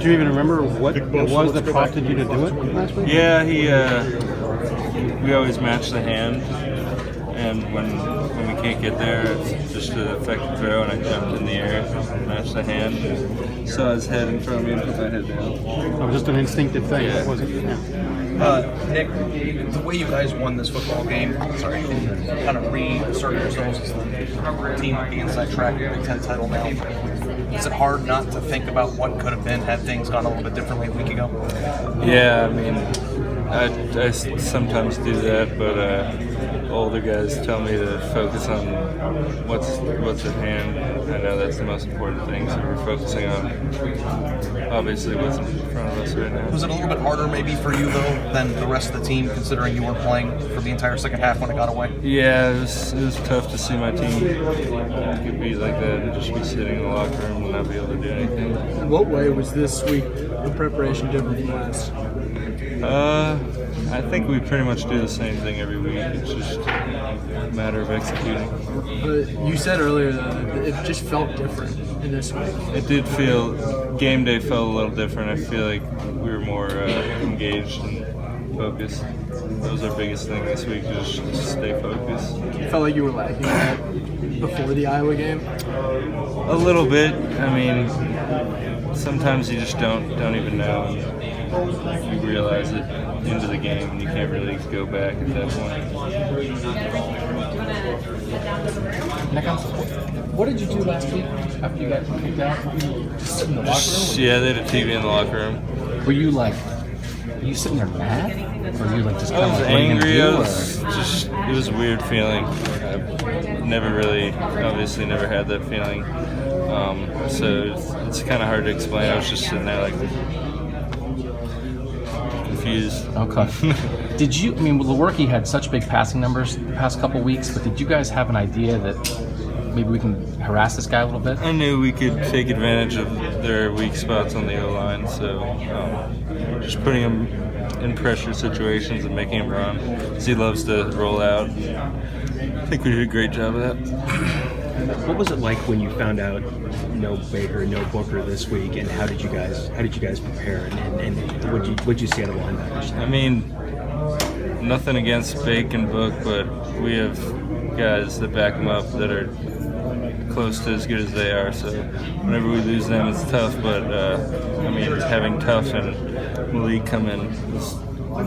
Do you even remember what it was that prompted you to do it last week? Yeah, we always match the hand, and when we can't get there, it's just an effective throw, and I jumped in the air, matched the hand, saw his head in front of me, and put my head down. It was just an instinctive thing, Yeah. wasn't it? Yeah. Nick, the way you guys won this football game, kind of reasserted yourselves as the team on the inside track of the Big Ten title now. Is it hard not to think about what could have been had things gone a little bit differently a week ago? Yeah, I mean, I sometimes do that, but older guys tell me to focus on what's at hand. I know that's the most important thing, so we're focusing on obviously what's in front of us right now. Was it a little bit harder maybe for you though than the rest of the team, considering you weren't playing for the entire second half when it got away? Yeah, it was tough to see my team get beat like that and just be sitting in the locker room and not be able to do anything. In what way was this week the preparation different from last? I think we pretty much do the same thing every week. It's just a matter of executing. You said earlier that it just felt different in this week. It did feel, game day felt a little different. I feel like we were more engaged and focused. That was our biggest thing this week, just to stay focused. You felt like you were lacking that before the Iowa game? A little bit. I mean, sometimes you just don't even know. You realize it into the game, and you can't really go back at that point. What did you do last week after you got kicked out? Just sit in the locker room? Yeah, they had a TV in the locker room. Were you sitting there mad? Or were you like just kind I of was like, what are you angry. gonna do, It was a weird feeling. I've never really, obviously never had that feeling. So it's kind of hard to explain. I was just sitting there like confused. Okay. Did you, Lewerke had such big passing numbers the past couple weeks, but did you guys have an idea that maybe we can harass this guy a little bit? I knew we could take advantage of their weak spots on the O-line, so just putting him in pressure situations and making him run, because he loves to roll out. I think we did a great job of that. What was it like when you found out no Baker, no Booker this week, and how did you guys prepare, and what'd you see out of the linebackers? I mean, nothing against Bake and Book, but we have guys that back them up that are close to as good as they are. So whenever we lose them, it's tough. But having Tough and Malik come in is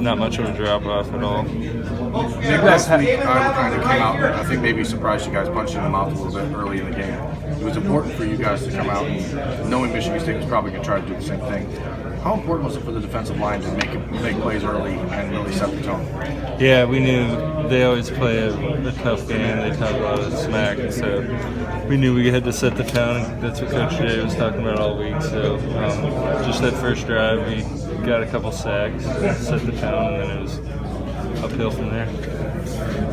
not much of a drop off at all. Nick, last week kind of came out, I think maybe surprised you guys punching them out a little bit early in the game. It was important for you guys to come out, and knowing Michigan State was probably going to try to do the same thing. How important was it for the defensive line to make plays early and really set the tone? Yeah, we knew they always play a tough game. They talk a lot of smack, so we knew we had to set the tone. That's what Coach Jay was talking about all week. So just that first drive, we got a couple sacks, set the tone, and then it was uphill from there.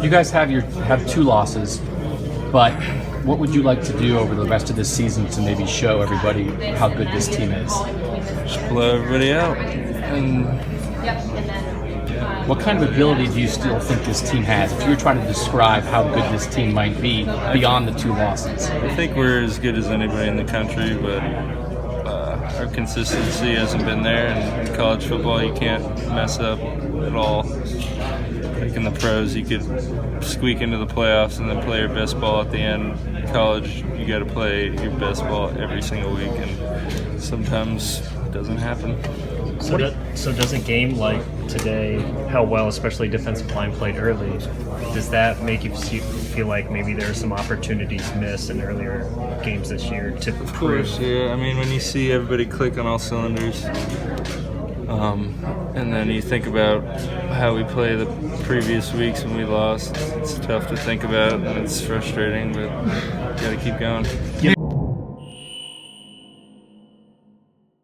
You guys have 2 losses, but what would you like to do over the rest of this season to maybe show everybody how good this team is? Just blow everybody out. And what kind of ability do you still think this team has? If you were trying to describe how good this team might be beyond the 2 losses. I think we're as good as anybody in the country, but our consistency hasn't been there. And in college football, you can't mess up at all. Like in the pros, you could squeak into the playoffs and then play your best ball at the end. In college, you got to play your best ball every single week, and sometimes it doesn't happen. So does a game like today, how well, especially defensive line played early, does that make you feel like maybe there are some opportunities missed in earlier games this year to prove? Of course, yeah. I mean, when you see everybody click on all cylinders, and then you think about how we play the previous weeks when we lost, it's tough to think about, and it's frustrating, but you got to keep going.